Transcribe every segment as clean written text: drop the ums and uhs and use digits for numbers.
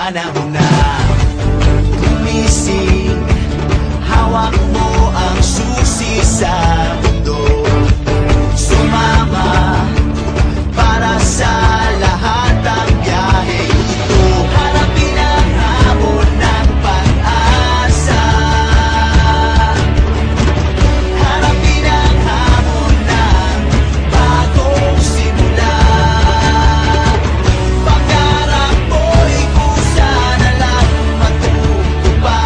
Panahon na gumising, hawak mo ang susi sa mundo. Sumama para sa lahat ng biyahe ito. Harapin ang hamon ng pag-asa. Harapin ang hamon ng bagong simula. Pangarap mo'y kusa na lang matutupad.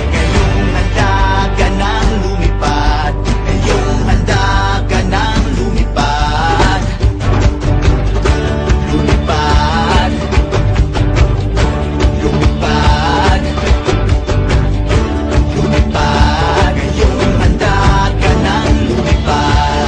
Ngayong handa ka nang lumipad. Ngayong handa ka nang lumipad. Lumipad. Lumipad. Lumipad. Ngayong handa ka nang lumipad.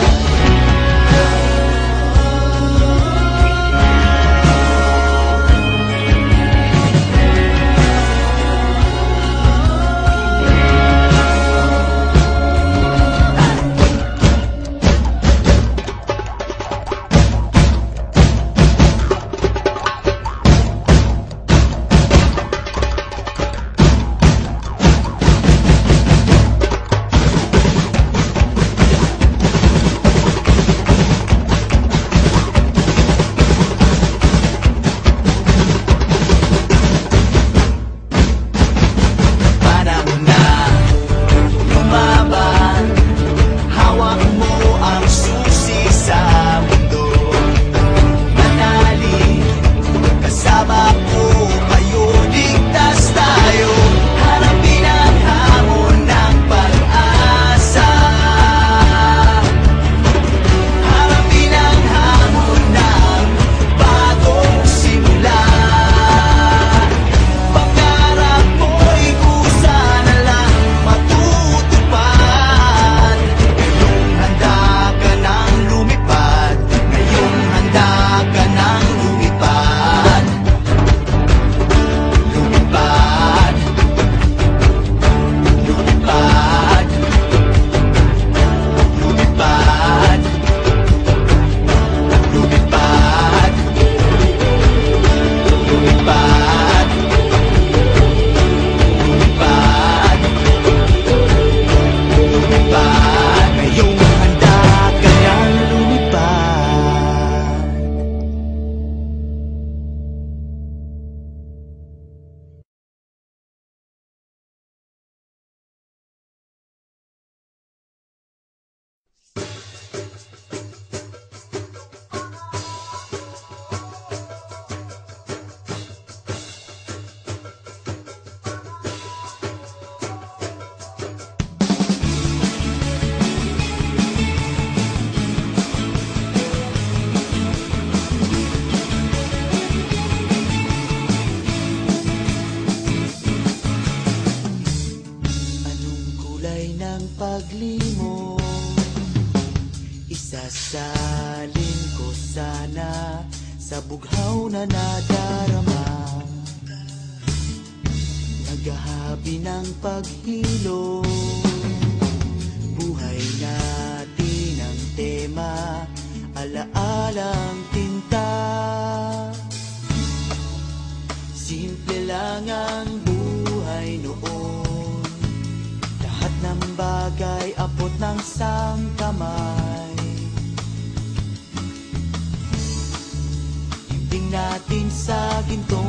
Panahon na lumaban, hawak mo ang susi sa mundo. Manalig, kasama ko kayo, ligtas tayo. Harapin ang hamon ng pag-asa. Harapin ang hamon ng bagong simula. Pangarap mo'y kusa na lang matutupad. Ngayong handa ka nang lumipad. Ngayong handa ka nang lumipad. Lumipad. Lumipad. Lumipad. Lumipad. Lumipad. Lumipad. Lumipad. Ngayong handa ka nang lumipad. Anong kulay ng paglimo? Isasalin ko sana sa bughaw na nadarama. Naghahabi ng paghilo, buhay natin ang tema, alaalang tinta. Simple lang ang buhay noon, lahat ng bagay abot ng sangkamay. Himbing natin sa ginto